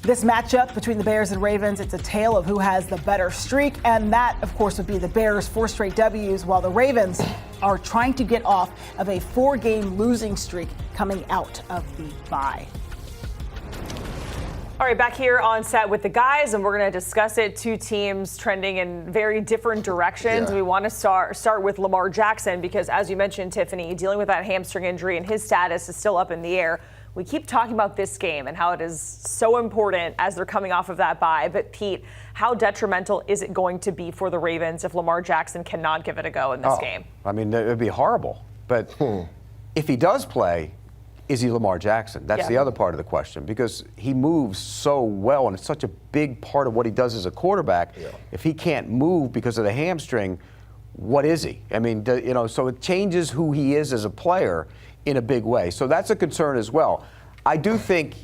This matchup between the Bears and Ravens, it's a tale of who has the better streak, and that, of course, would be the Bears' 4 straight W's, while the Ravens are trying to get off of a 4-game losing streak coming out of the bye. All right, back here on set with the guys, and we're going to discuss it. 2 teams trending in very different directions. We want to start with Lamar Jackson because, as you mentioned, Tiffany, dealing with that hamstring injury and his status is still up in the air. We keep talking about this game and how it is so important as they're coming off of that bye. But, Pete, how detrimental is it going to be for the Ravens if Lamar Jackson cannot give it a go in this game? I mean, it would be horrible. But if he does play, is he Lamar Jackson? That's the other part of the question, because he moves so well, and it's such a big part of what he does as a quarterback. If he can't move because of the hamstring, what is he? I mean, so it changes who he is as a player in a big way. So that's a concern as well. I do think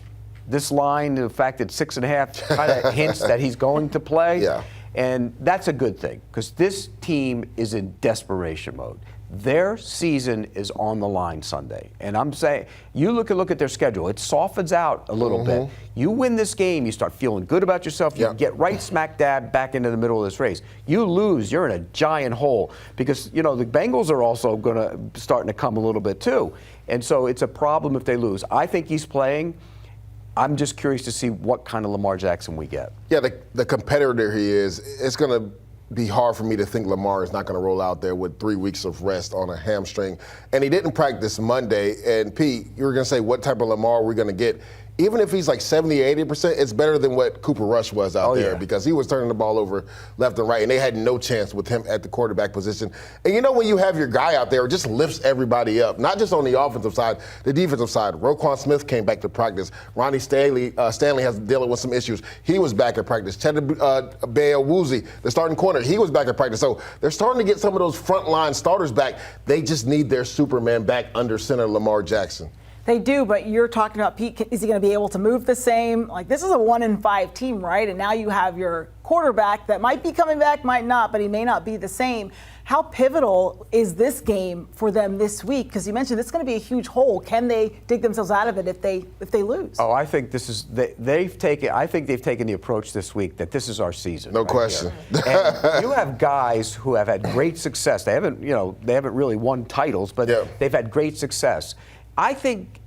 this line, the fact that 6.5 kind of hints that he's going to play, and that's a good thing, because this team is in desperation mode. Their season is on the line Sunday. And I'm saying, you look at their schedule. It softens out a little bit. You win this game, you start feeling good about yourself. You get right smack dab back into the middle of this race. You lose, you're in a giant hole because, the Bengals are also starting to come a little bit too. And so it's a problem if they lose. I think he's playing. I'm just curious to see what kind of Lamar Jackson we get. Yeah, the competitor he is, it's going to be hard for me to think Lamar is not going to roll out there with 3 weeks of rest on a hamstring. And he didn't practice Monday. And Pete, you were going to say what type of Lamar we're going to get. Even if he's like 70, 80%, it's better than what Cooper Rush was out there because he was turning the ball over left and right, and they had no chance with him at the quarterback position. And when you have your guy out there, it just lifts everybody up, not just on the offensive side, the defensive side. Roquan Smith came back to practice. Ronnie Stanley has dealing with some issues. He was back at practice. Cheddar Woozy, the starting corner, he was back at practice. So they're starting to get some of those frontline starters back. They just need their Superman back under center Lamar Jackson. They do, but you're talking about, Pete, is he going to be able to move the same? Like, this is a 1-5 team, right? And now you have your quarterback that might be coming back, might not, but he may not be the same. How pivotal is this game for them this week? Because you mentioned it's going to be a huge hole. Can they dig themselves out of it if they lose? Oh, I think this is they've taken the approach this week that this is our season. No question. And you have guys who have had great success. They haven't really won titles, but they've had great success. I think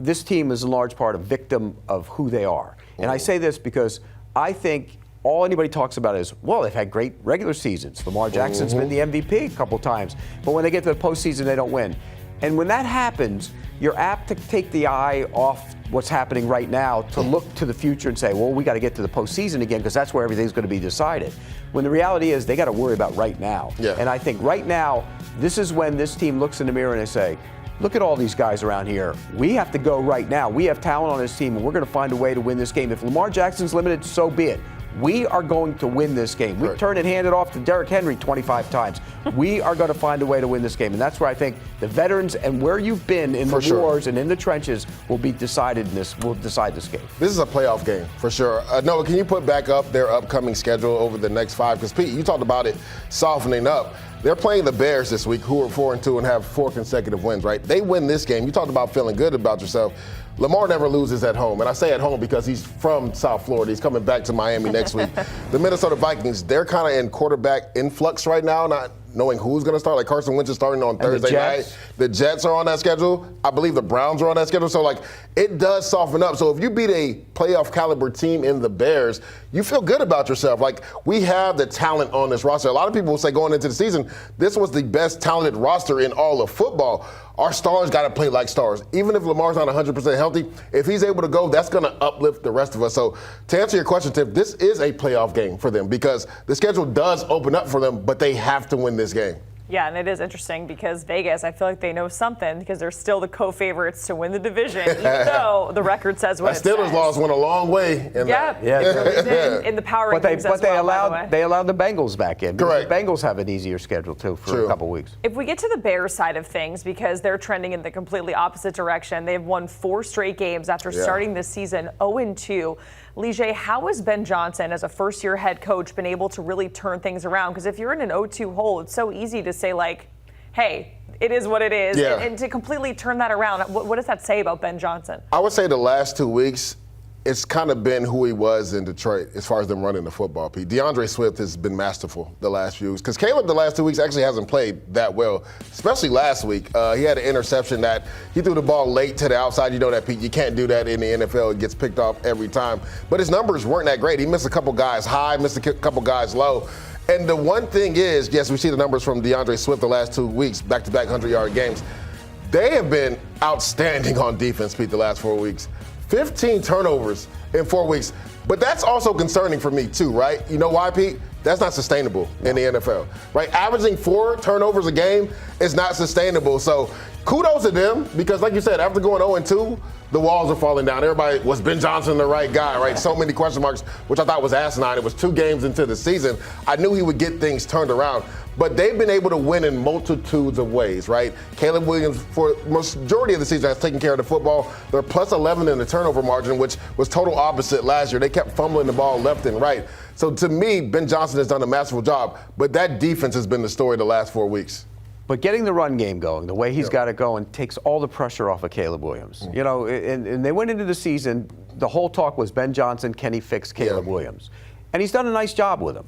this team is in large part a victim of who they are. And I say this because I think all anybody talks about is, well, they've had great regular seasons. Lamar Jackson's been the MVP a couple times. But when they get to the postseason, they don't win. And when that happens, you're apt to take the eye off what's happening right now to look to the future and say, well, we got to get to the postseason again because that's where everything's going to be decided. When the reality is they got to worry about right now. And I think right now, this is when this team looks in the mirror and they say, look at all these guys around here. We have to go right now. We have talent on this team, and we're going to find a way to win this game. If Lamar Jackson's limited, so be it. We are going to win this game. We turned and handed off to Derrick Henry 25 times. We are going to find a way to win this game. And that's where I think the veterans and where you've been in the wars and in the trenches will decide this game. This is a playoff game, for sure. Noah, can you put back up their upcoming schedule over the next 5? Because, Pete, you talked about it softening up. They're playing the Bears this week, who are 4-2 and have 4 consecutive wins, right? They win this game. You talked about feeling good about yourself. Lamar never loses at home, and I say at home because he's from South Florida. He's coming back to Miami next week. The Minnesota Vikings, they're kind of in quarterback influx right now, not knowing who's going to start. Like Carson Wentz is starting on Thursday night. The Jets are on that schedule. I believe the Browns are on that schedule. So, it does soften up. So if you beat a playoff caliber team in the Bears, you feel good about yourself. We have the talent on this roster. A lot of people will say going into the season, this was the best talented roster in all of football. Our stars got to play like stars. Even if Lamar's not 100% healthy, if he's able to go, that's going to uplift the rest of us. So to answer your question, Tiff, this is a playoff game for them because the schedule does open up for them, but they have to win this game. Yeah, and it is interesting because Vegas, I feel like they know something because they're still the co-favorites to win the division, even though the record says what it says. Steelers loss went a long way. In the power rankings but they allowed the Bengals back in. Correct. The Bengals have an easier schedule, too, for a couple weeks. If we get to the Bears side of things, because they're trending in the completely opposite direction, they've won 4 straight games after starting this season 0-2. Lige, how has Ben Johnson, as a first-year head coach, been able to really turn things around? Because if you're in an 0-2 hole, it's so easy to say, hey, it is what it is. And to completely turn that around, what does that say about Ben Johnson? I would say the last 2 weeks, it's kind of been who he was in Detroit as far as them running the football, Pete. DeAndre Swift has been masterful the last few weeks because Caleb the last 2 weeks actually hasn't played that well, especially last week. He had an interception that he threw the ball late to the outside. You know that, Pete. You can't do that in the NFL. It gets picked off every time. But his numbers weren't that great. He missed a couple guys high, missed a couple guys low. And the one thing is, yes, we see the numbers from DeAndre Swift the last 2 weeks, back-to-back 100-yard games. They have been outstanding on defense, Pete, the last 4 weeks. 15 turnovers in 4 weeks. But that's also concerning for me, too, right? You know why, Pete? That's not sustainable in the NFL, right? Averaging 4 turnovers a game is not sustainable. So kudos to them because, like you said, after going 0-2, the walls are falling down. Everybody, was Ben Johnson the right guy, right? So many question marks, which I thought was asinine. It was 2 games into the season. I knew he would get things turned around. But they've been able to win in multitudes of ways, right? Caleb Williams, for the majority of the season, has taken care of the football. They're plus 11 in the turnover margin, which was total opposite last year. They kept fumbling the ball left and right. So to me, Ben Johnson has done a masterful job. But that defense has been the story the last 4 weeks. But getting the run game going, the way he's got it going, takes all the pressure off of Caleb Williams. You know, and they went into the season, the whole talk was Ben Johnson, can he fix Caleb Williams? And he's done a nice job with him.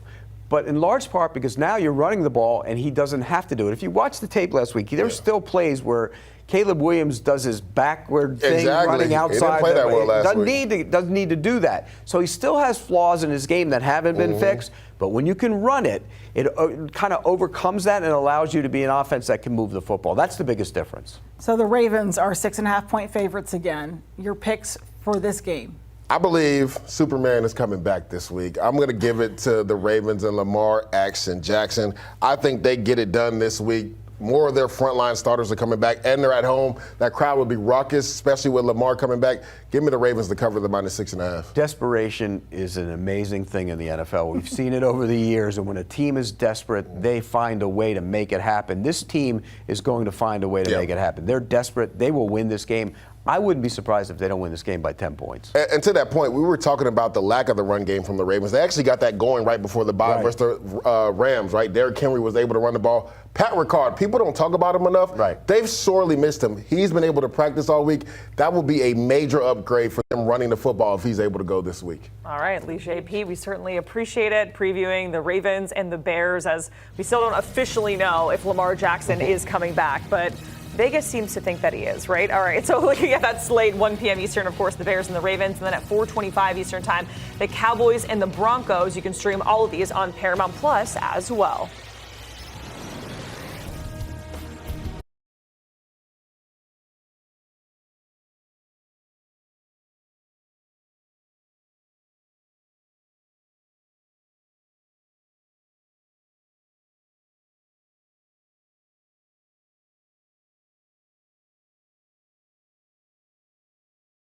But in large part because now you're running the ball and he doesn't have to do it. If you watch the tape last week, there's still plays where Caleb Williams does his backward thing running outside. He didn't play that well last week. Doesn't need to do that. So he still has flaws in his game that haven't been fixed. But when you can run it, it kind of overcomes that and allows you to be an offense that can move the football. That's the biggest difference. So the Ravens are 6.5-point favorites again. Your picks for this game? I believe Superman is coming back this week. I'm going to give it to the Ravens and Lamar Jackson. I think they get it done this week. More of their frontline starters are coming back, and they're at home. That crowd will be raucous, especially with Lamar coming back. Give me the Ravens to cover the -6.5. Desperation is an amazing thing in the NFL. We've seen it over the years, and when a team is desperate, they find a way to make it happen. This team is going to find a way to make it happen. They're desperate. They will win this game. I wouldn't be surprised if they don't win this game by 10 points. And to that point, we were talking about the lack of the run game from the Ravens. They actually got that going right before the bye versus the Rams, right? Derrick Henry was able to run the ball. Pat Ricard, people don't talk about him enough. Right. They've sorely missed him. He's been able to practice all week. That will be a major upgrade for them running the football if he's able to go this week. All right, Lige P, we certainly appreciate it, previewing the Ravens and the Bears, as we still don't officially know if Lamar Jackson is coming back, but Vegas seems to think that he is, right? All right, so looking at that slate, 1 p.m. Eastern, of course, the Bears and the Ravens, and then at 4:25 Eastern time, the Cowboys and the Broncos. You can stream all of these on Paramount Plus as well.